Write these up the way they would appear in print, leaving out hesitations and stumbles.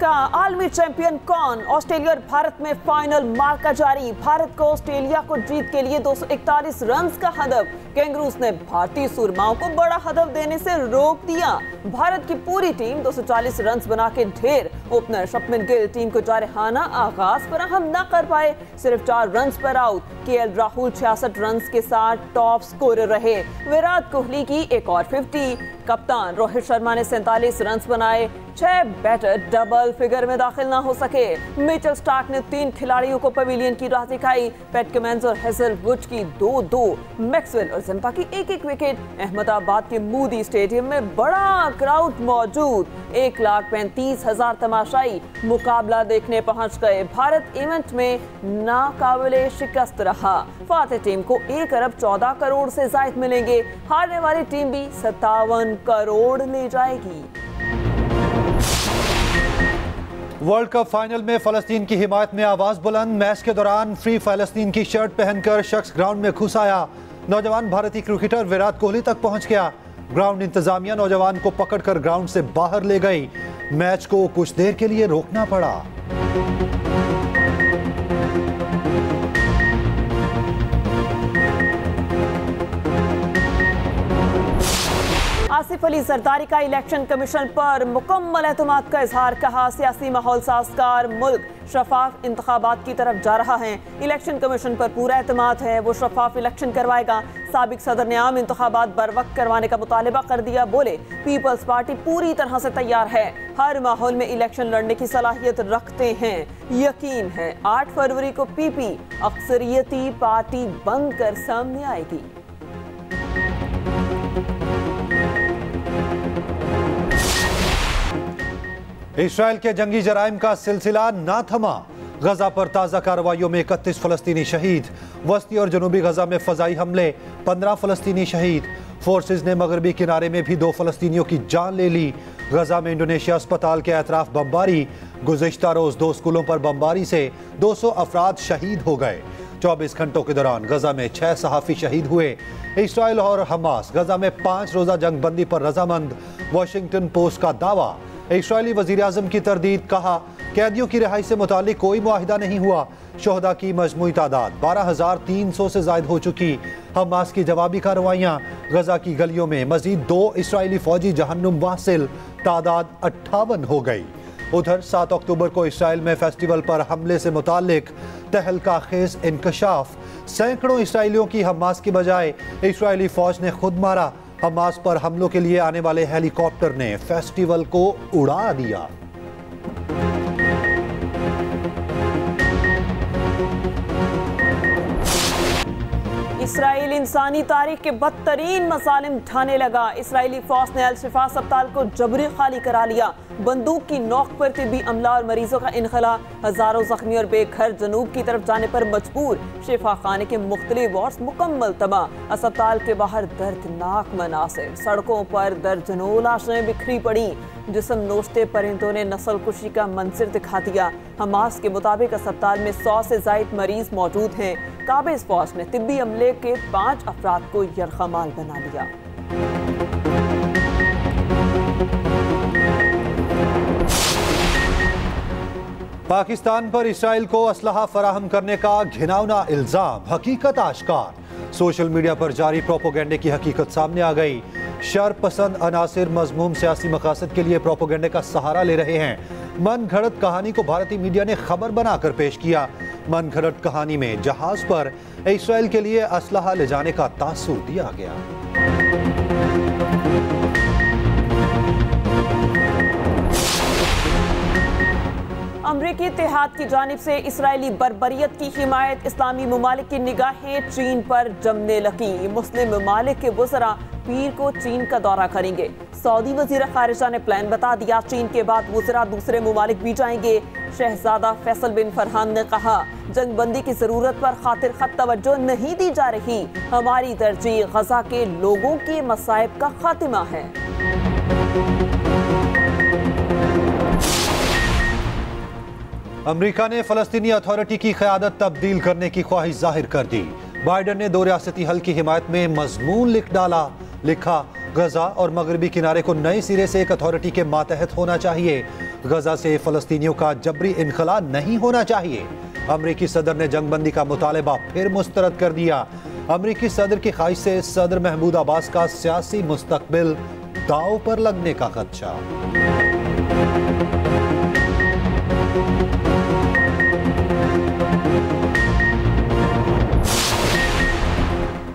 का आलमी चैंपियन कौन? ऑस्ट्रेलिया और भारत में फाइनल मार्का जारी। भारत को ऑस्ट्रेलिया को जीत के लिए 241 रन का हदफ। कैंगरूज ने भारतीय सुरमाओं को बड़ा हदफ देने से रोक दिया। भारत की पूरी टीम 240 रन बना के ढेर। ओपनर शुभमन गिल टीम को जारहाना आगाज फराहम न कर पाए, सिर्फ 4 रन पर आउट। केएल राहुल 66 रन के साथ टॉप स्कोरर रहे। विराट कोहली की एक और 50। कप्तान रोहित शर्मा ने 47 रन बनाए। 6 बैटर डबल फिगर में दाखिल ना हो सके। मिचेल स्टार्क ने 3 खिलाड़ियों को पवेलियन की राह दिखाई। पैट कमिंस और हेजलवुड की 2-2, मैक्सवेल और जंपा की 1-1 विकेट। अहमदाबाद के मोदी स्टेडियम में बड़ा क्राउड मौजूद। 1,35,000 तमाशाई मुकाबला देखने पहुंच गए। भारत इवेंट में नाकाबिले शिकस्त रहा। फातेह टीम को 1 अरब 14 करोड़ से जायद मिलेंगे। हारने वाली टीम भी 57 करोड़ ले जाएगी। वर्ल्ड कप फाइनल में फलस्तीन की हिमायत में आवाज बुलंद। मैच के दौरान फ्री फलस्तीन की शर्ट पहनकर शख्स ग्राउंड में घुस आया। नौजवान भारतीय क्रिकेटर विराट कोहली तक पहुंच गया। ग्राउंड इंतजामिया नौजवान को पकड़कर ग्राउंड से बाहर ले गई। मैच को कुछ देर के लिए रोकना पड़ा। आसिफ अली जरदारी का इलेक्शन कमीशन पर मुकम्मल एतमाद का इजहार। कहा, सियासी माहौल साजगार, मुल्क शफाफ इंतखाबात की तरफ जा रहा है। इलेक्शन कमीशन पर पूरा एतमाद है, वो शफाफ इलेक्शन करवाएगा। साबिक सदर ने आम इंतखाबात बर वक्त करवाने का मुतालबा कर दिया। बोले, पीपल्स पार्टी पूरी तरह से तैयार है, हर माहौल में इलेक्शन लड़ने की सलाहियत रखते हैं। यकीन है 8 फरवरी को पीपी अक्सरियती पार्टी बनकर सामने आएगी। इस्राएल के जंगी जराइम का सिलसिला ना थमा। गजा पर ताज़ा कार्रवाइयों में 31 फलस्तीनी शहीद। वस्ती और जनूबी गजा में फजाई हमले, 15 फलस्तीनी शहीद। फोर्सेज ने मगरबी किनारे में भी 2 फलस्तीनियों की जान ले ली। गजा में इंडोनेशिया अस्पताल के अतराफ बमबारी। गुज़िश्ता रोज 2 स्कूलों पर बमबारी से 200 अफराद शहीद हो गए। 24 घंटों के दौरान गजा में 6 सहाफ़ी शहीद हुए। इस्राएल और हमास गजा में 5 रोज़ा जंगबंदी पर रजामंद। वाशिंगटन पोस्ट का दावा। इस्राएली वज़ीर आज़म की तरदीद। कहा, कैदियों की रिहाई से मुतालिक कोई मुआहिदा नहीं हुआ। शोहदा की मजमूई तादाद 12,300 से ज़ायद हो चुकी। हमास की जवाबी कार्रवाइयाँ। गजा की गलियों में मजीद 2 इस्राएली फौजी जहन्नुम वासिल, तादाद 58 हो गई। उधर 7 अक्टूबर को इस्राएल में फेस्टिवल पर हमले से मुतालिक तहलका खेज इंकशाफ। सैकड़ों इस्राएलियों की हमास की बजाय इस्राएली फौज ने खुद मारा। हमास पर हमलों के लिए आने वाले हेलीकॉप्टर ने फेस्टिवल को उड़ा दिया। इसराइल इंसानी तारीख के बदतरीन मसालिम ढाने लगा। इसराइली फौज ने अल शिफा अस्पताल को जबरी खाली करा लिया। बंदूक की नोक पर तिब्बी अमला और मरीजों का इनखला। हजारों जख्मी और बेघर जनूब की तरफ जाने पर मजबूर। शिफा खाने के मुख्तलिफ वार्ड्स मुकम्मल तबाह। अस्पताल के बाहर दर्दनाक मनासिर। सड़कों पर दर्जनों लाशें बिखरी पड़ी। जिस्म नोचते परिंदों ने नस्ल कुशी का मंजर दिखा दिया। हमास के मुताबिक अस्पताल में 100 से जायद मरीज मौजूद हैं। काबिज फौज ने तिब्बी अमले के 5 अफराद को यरगमाल बना लिया। पाकिस्तान पर इसराइल को असलहा फराहम करने का घिनौना इल्जाम। हकीकत आश्कार। सोशल मीडिया पर जारी प्रोपोगेंडे की हकीकत सामने आ गई। शर पसंद अनासिर मजमूम सियासी मकासद के लिए प्रोपोगेंडे का सहारा ले रहे हैं। मन घड़त कहानी को भारतीय मीडिया ने खबर बनाकर पेश किया। मन घड़त कहानी में जहाज पर इसराइल के लिए असलहा ले जाने का तासुर दिया गया। अमरीकी इत्तेहाद की जानिब से इसराइली बर्बरियत की हिमायत। इस्लामी ममालिक की निगाहें चीन पर जमने लगी। मुस्लिम ममालिक के वज़रा पीर को चीन का दौरा करेंगे। सऊदी वज़ीर ख़ारिजा ने प्लान बता दिया। चीन के बाद वज़रा दूसरे ममालिक भी जाएंगे। शहजादा फैसल बिन फरहान ने कहा, जंगबंदी की ज़रूरत पर खातिर खत तवज्जो नहीं दी जा रही। हमारी तरजीह गजा के लोगों के मसाइब का खात्मा है। अमेरिका ने फलस्तीनी अथॉरिटी की क़यादत तब्दील करने की ख्वाहिश जाहिर कर दी। बाइडन ने 2 रियासती हल की हिमायत में मजमून लिख डाला। लिखा, गजा और मगरबी किनारे को नए सिरे से एक अथॉरिटी के मातहत होना चाहिए। गजा से फलस्तीनियों का जबरी इनखला नहीं होना चाहिए। अमरीकी सदर ने जंगबंदी का मुतालबा फिर मुस्तरद कर दिया। अमरीकी सदर की ख्वाहिश से सदर महमूद अब्बास का सियासी मुस्तकबिल दांव पर लगने का खदशा।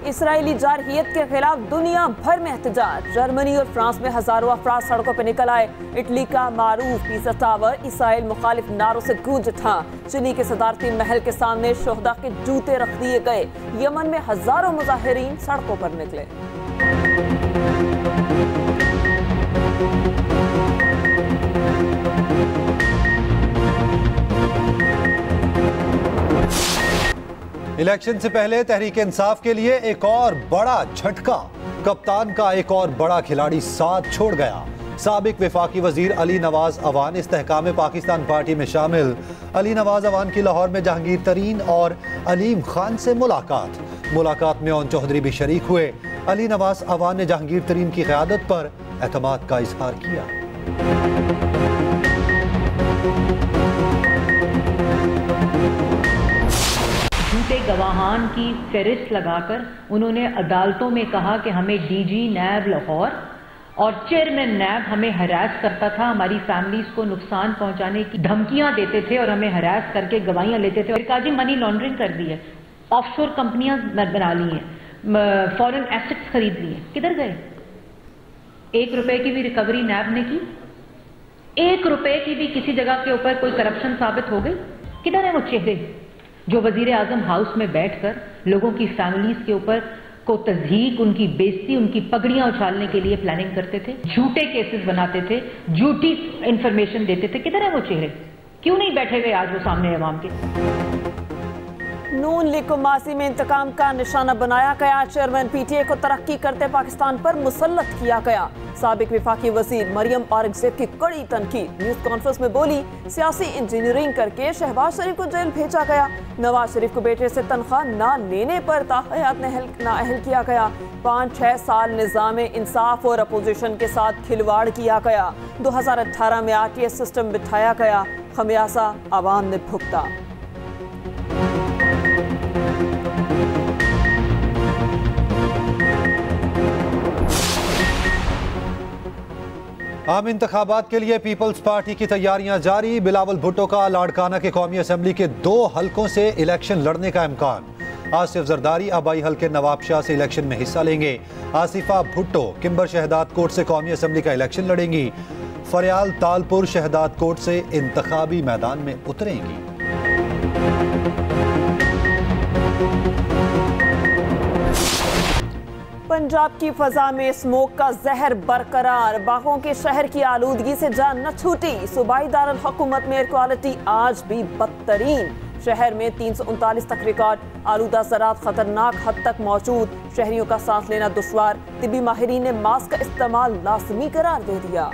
इसराइली जारहियत के खिलाफ दुनिया भर में एहतजाज। जर्मनी और फ्रांस में हजारों अफराद सड़कों पर निकल आए। इटली का मारूफ पिज़ा टावर इसराइल मुखालिफ नारों से गूंज उठा। चिली के सदारती महल के सामने शोहदा के जूते रख दिए गए। यमन में हजारों मुजाहिरीन सड़कों पर निकले। इलेक्शन से पहले तहरीक इंसाफ के लिए एक और बड़ा झटका। कप्तान का एक और बड़ा खिलाड़ी साथ छोड़ गया। साबिक वफाकी वजीर अली नवाज अवान इस्तेहकाम पाकिस्तान पार्टी में शामिल। अली नवाज अवान की लाहौर में जहांगीर तरीन और अलीम खान से मुलाकात में ओन चौधरी भी शरीक हुए। अली नवाज अवान ने जहांगीर तरीन की क़यादत पर एतमाद का इजहार किया। झूठे गवाहान की फहरिस्त लगाकर उन्होंने अदालतों में कहा कि हमें डीजी नैब लाहौर और चेयरमैन नैब हमें हरास करता था, हमारी फैमिलीज को नुकसान पहुंचाने की धमकियां देते थे और हमें हरास करके गवाहियां लेते थे। काजी मनी लॉन्ड्रिंग कर दी है, ऑफशोर कंपनियां बना ली हैं, फॉरेन एसेट्स खरीद लिए। किधर गए? 1 रुपए की भी रिकवरी नैब ने की? 1 रुपए की भी किसी जगह के ऊपर कोई करप्शन साबित हो गई? किधर है वो चेहरे जो वजीर आजम हाउस में बैठकर लोगों की फैमिलीज के ऊपर को तज़हीक, उनकी बेइज्जती, उनकी पगड़ियां उछालने के लिए प्लानिंग करते थे, झूठे केसेस बनाते थे, झूठी इंफॉर्मेशन देते थे? किधर है वो चेहरे? क्यों नहीं बैठे हुए आज वो सामने अवाम के? नून लीग को मासी में इंतकाम का निशाना बनाया गया। चेयरमैन पीटीए को तरक्की करते पाकिस्तान पर मुसल्लत किया गया। साबिक वफाकी वजीर मरियम औरंगजेब की कड़ी तनकीद। न्यूज कॉन्फ्रेंस में बोली, सियासी इंजीनियरिंग करके शहबाज शरीफ को जेल भेजा गया। नवाज शरीफ को बेटे से तनख्वाह न लेने पर ताहयात नाअहल किया गया। 5-6 साल निज़ाम इंसाफ और अपोजिशन के साथ खिलवाड़ किया गया। 2018 में RTS सिस्टम बिठाया गया। खमियाजा आवाम ने भुगता। आम इंतखाबात के लिए पीपल्स पार्टी की तैयारियां जारी। बिलावल भुट्टो का लाड़काना के कौमी असम्बली के 2 हलकों से इलेक्शन लड़ने का इम्कान। आसिफ जरदारी आबाई हल्के नवाबशाह से इलेक्शन में हिस्सा लेंगे। आसिफा भुट्टो किम्बर शहदाद कोट से कौमी असम्बली का इलेक्शन लड़ेंगी। फरियाल तालपुर शहदाद कोट से इंतखाबी मैदान में उतरेंगी। पंजाब की फजा में स्मोक का जहर बरकरार। बागों के शहर की आलूदगी से जान न छूटी। सूबाई दारुल हुकूमत में एयर क्वालिटी आज भी बदतरीन। शहर में 339 तक रिकॉर्ड। आलूदा ज़रात खतरनाक हद तक मौजूद। शहरियों का सांस लेना दुश्वार। तिब्बी माहिरीन ने मास्क का इस्तेमाल लाजमी करार दे दिया।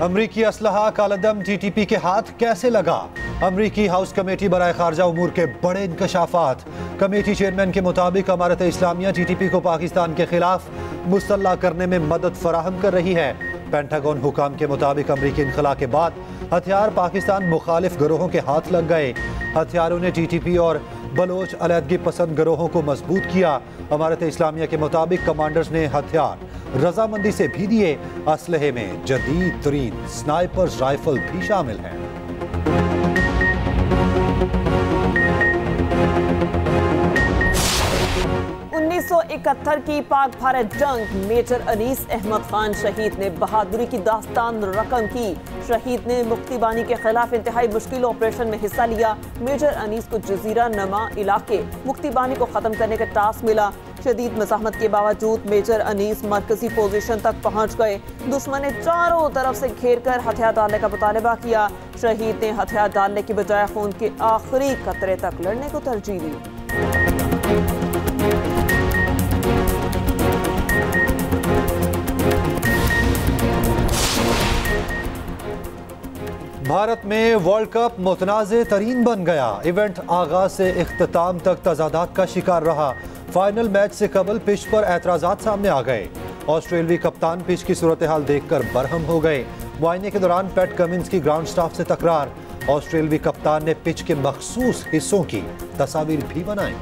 अमरीकी असलहा कालदम TTP के हाथ कैसे लगा? अमरीकी हाउस कमेटी बराए खारजा उमूर के बड़े इंकशाफात। कमेटी चेयरमैन के मुताबिक अमारत इस्लामिया TTP को पाकिस्तान के खिलाफ मुसल्ला करने में मदद फराहम कर रही है। पेंटागन हुकाम के मुताबिक अमरीकी इनखला के बाद हथियार पाकिस्तान मुखालिफ गिरोहों के हाथ लग गए। हथियारों ने TTP और बलोच अलहदगी पसंद गिरोहों को मजबूत किया। अमारत इस्लामिया के मुताबिक कमांडर्स ने हथियार रजामंदी से भी दिए। असलहे में जदीद तरीन स्नाइपर्स राइफल भी शामिल हैं। 1971 की पाक भारत जंग। मेजर अनीस अहमद खान शहीद ने बहादुरी की दास्तान रकम की। शहीद ने मुक्तिबानी के खिलाफ इंतहाई मुश्किल ऑपरेशन में हिस्सा लिया। मेजर अनीस को जजीरा नमा इलाके मुक्तिबानी को खत्म करने का टास्क मिला। शदीद मज़ाहमत के बावजूद मेजर अनीस मरकजी पोजीशन तक पहुंच गए। दुश्मन ने चारों तरफ से घेर कर हथियार डालने का मुतालबा किया। शहीद ने हथियार डालने की बजाय खून के आखिरी कतरे तक लड़ने को तरजीह दी। भारत में वर्ल्ड कप मुतनाज़े तरीन बन गया। इवेंट आगाज से इख्तिताम तक तजादात का शिकार रहा। फाइनल मैच से कबल पिच पर एतराज़ात सामने आ गए। ऑस्ट्रेलियावी कप्तान पिच की सूरत हाल देखकर बरहम हो गए। मुआयने के दौरान पैट कमिंस की ग्राउंड स्टाफ से तकरार। ऑस्ट्रेलियावी कप्तान ने पिच के मखसूस हिस्सों की तस्वीर भी बनाई।